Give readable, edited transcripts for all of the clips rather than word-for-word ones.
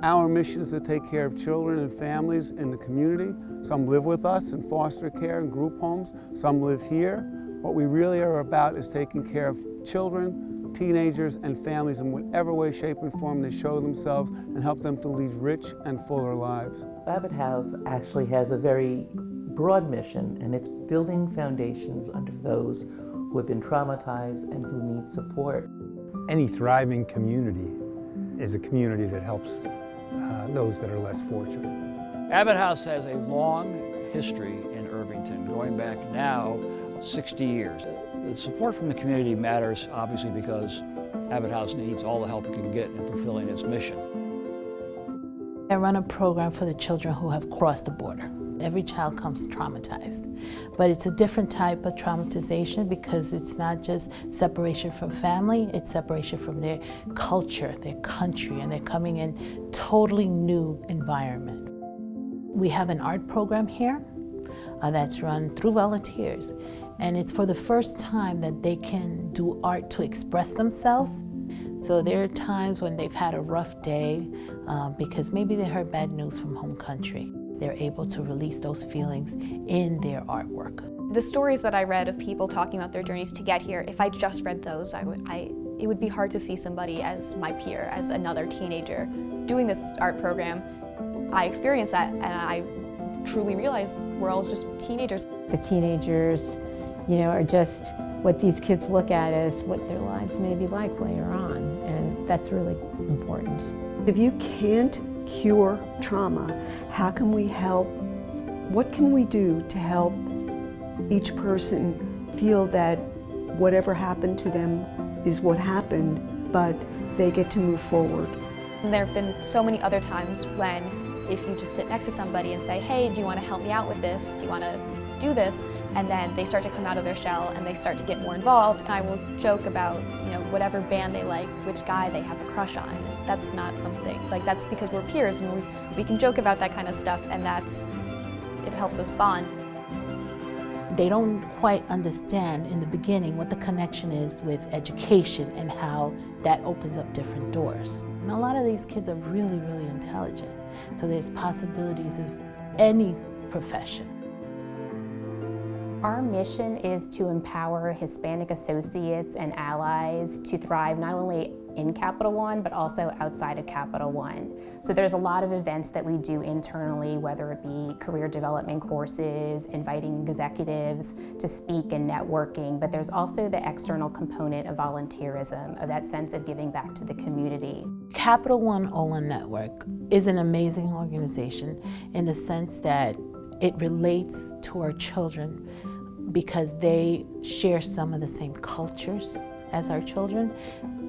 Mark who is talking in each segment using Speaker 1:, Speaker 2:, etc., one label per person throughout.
Speaker 1: Our mission is to take care of children and families in the community. Some live with us in foster care and group homes. Some live here. What we really are about is taking care of children, teenagers, and families in whatever way, shape, and form they show themselves and help them to lead rich and fuller lives.
Speaker 2: Abbott House actually has a very broad mission, and it's building foundations under those who have been traumatized and who need support.
Speaker 3: Any thriving community is a community that helps those that are less fortunate.
Speaker 4: Abbott House has a long history in Irvington, going back now 60 years. The support from the community matters, obviously, because Abbott House needs all the help it can get in fulfilling its mission.
Speaker 5: I run a program for the children who have crossed the border. Every child comes traumatized, but it's a different type of traumatization because it's not just separation from family, it's separation from their culture, their country, and they're coming in totally new environment. We have an art program here that's run through volunteers, and it's for the first time that they can do art to express themselves. So there are times when they've had a rough day because maybe they heard bad news from home country. They're able to release those feelings in their artwork.
Speaker 6: The stories that I read of people talking about their journeys to get here, if I just read those, it would be hard to see somebody as my peer, as another teenager. Doing this art program, I experienced that, and I truly realized we're all just teenagers.
Speaker 7: The teenagers, are just what these kids look at as what their lives may be like later on, and that's really important.
Speaker 8: If you can't cure trauma, how can we help? What can we do to help each person feel that whatever happened to them is what happened, but they get to move forward?
Speaker 6: And there have been so many other times when if you just sit next to somebody and say, hey, do you want to help me out with this? Do you want to do this? And then they start to come out of their shell and they start to get more involved. And I will joke about, whatever band they like, which guy they have a crush on. That's not something, that's because we're peers and we can joke about that kind of stuff, and it helps us bond.
Speaker 5: They don't quite understand in the beginning what the connection is with education and how that opens up different doors. And a lot of these kids are really, really intelligent. So there's possibilities of any profession.
Speaker 9: Our mission is to empower Hispanic associates and allies to thrive not only in Capital One, but also outside of Capital One. So there's a lot of events that we do internally, whether it be career development courses, inviting executives to speak and networking, but there's also the external component of volunteerism, of that sense of giving back to the community.
Speaker 5: Capital One Olin Network is an amazing organization in the sense that it relates to our children because they share some of the same cultures as our children.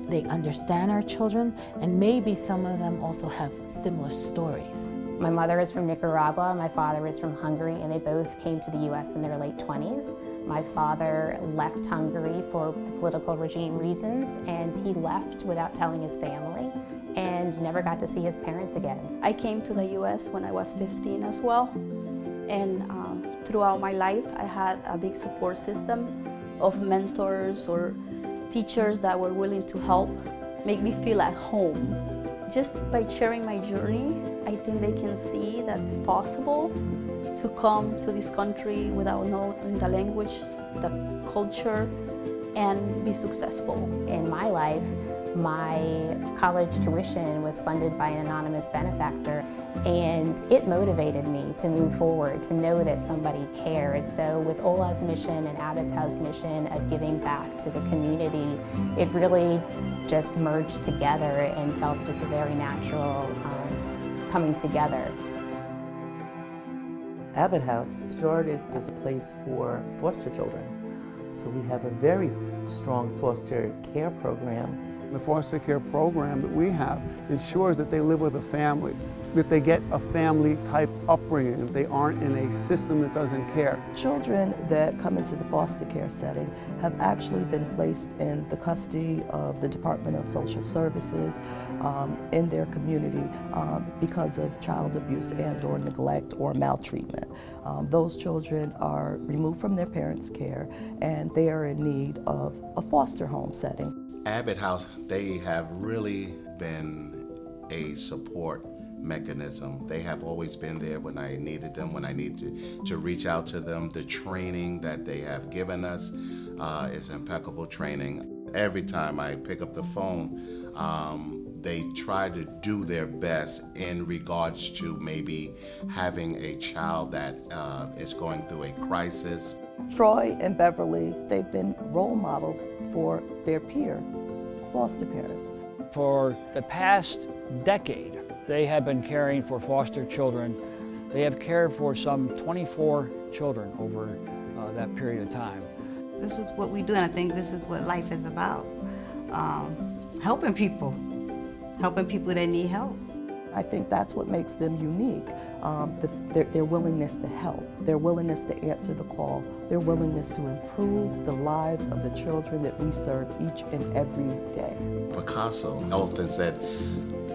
Speaker 5: They understand our children, and maybe some of them also have similar stories.
Speaker 9: My mother is from Nicaragua, my father is from Hungary, and they both came to the US in their late 20s. My father left Hungary for political regime reasons, and he left without telling his family and never got to see his parents again.
Speaker 10: I came to the US when I was 15 as well, and throughout my life I had a big support system of mentors or teachers that were willing to help, make me feel at home. Just by sharing my journey, I think they can see that's possible to come to this country without knowing the language, the culture, and be successful.
Speaker 9: In my life, my college tuition was funded by an anonymous benefactor, and it motivated me to move forward, to know that somebody cared. So with Ola's mission and Abbott's House mission of giving back to the community, it really just merged together and felt just a very natural coming together.
Speaker 2: Abbott House started as a place for foster children. So we have a very strong foster care program.
Speaker 1: The foster care program that we have ensures that they live with a family, that they get a family-type upbringing, that they aren't in a system that doesn't care.
Speaker 11: Children that come into the foster care setting have actually been placed in the custody of the Department of Social Services in their community because of child abuse and/or neglect or maltreatment. Those children are removed from their parents' care and they are in need of a foster home setting.
Speaker 12: Abbott House, they have really been a support mechanism. They have always been there when I needed them, when I needed to reach out to them. The training that they have given us is impeccable training. Every time I pick up the phone, they try to do their best in regards to maybe having a child that is going through a crisis.
Speaker 11: Troy and Beverly, they've been role models for their peer foster parents.
Speaker 4: For the past decade, they have been caring for foster children. They have cared for some 24 children over that period of time.
Speaker 13: This is what we do, and I think this is what life is about. Helping people that need help.
Speaker 11: I think that's what makes them unique, their willingness to help, their willingness to answer the call, their willingness to improve the lives of the children that we serve each and every day.
Speaker 12: Picasso often said,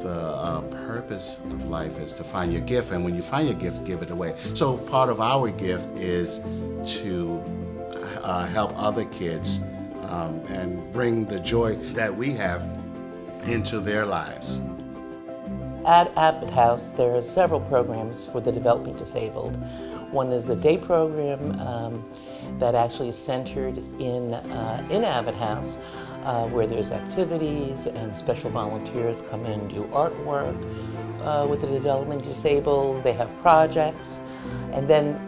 Speaker 12: the purpose of life is to find your gift, and when you find your gift, give it away. So part of our gift is to help other kids and bring the joy that we have into their lives.
Speaker 2: At Abbott House, there are several programs for the developmentally disabled. One is the day program that actually is centered in Abbott House, where there's activities and special volunteers come in and do artwork with the developmentally disabled. They have projects. And then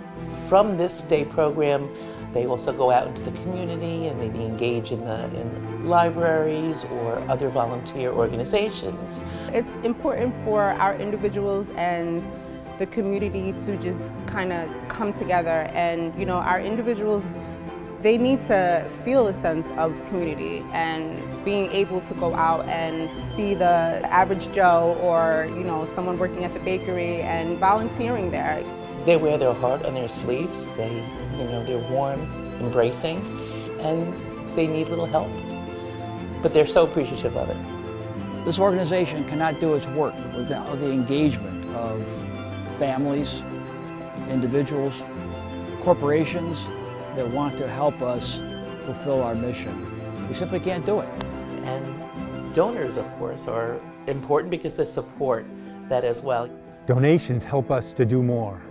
Speaker 2: from this day program, they also go out into the community and maybe engage in libraries or other volunteer organizations.
Speaker 14: It's important for our individuals and the community to just kind of come together, and our individuals, they need to feel a sense of community and being able to go out and see the average Joe or someone working at the bakery and volunteering there.
Speaker 2: They wear their heart on their sleeves. They're warm, embracing, and they need little help. But they're so appreciative of it.
Speaker 4: This organization cannot do its work without the engagement of families, individuals, corporations that want to help us fulfill our mission. We simply can't do it.
Speaker 2: And donors, of course, are important because they support that as well.
Speaker 3: Donations help us to do more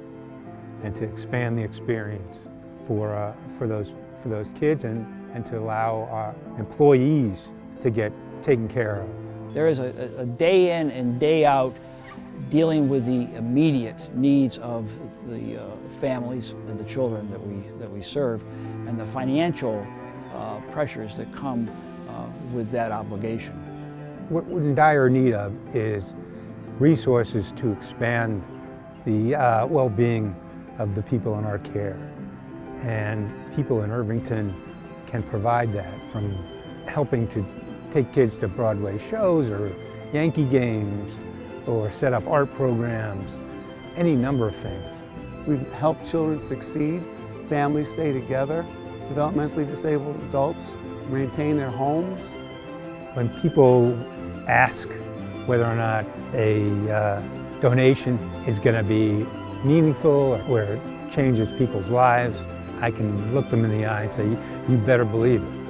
Speaker 3: and to expand the experience for those kids and to allow our employees to get taken care of.
Speaker 4: There is a day in and day out dealing with the immediate needs of the families and the children that we serve, and the financial pressures that come with that obligation.
Speaker 3: What we're in dire need of is resources to expand the well-being of the people in our care. And people in Irvington can provide that, from helping to take kids to Broadway shows or Yankee games or set up art programs, any number of things.
Speaker 1: We've helped children succeed, families stay together, developmentally disabled adults maintain their homes.
Speaker 3: When people ask whether or not a donation is going to be meaningful or where it changes people's lives, I can look them in the eye and say, you better believe it.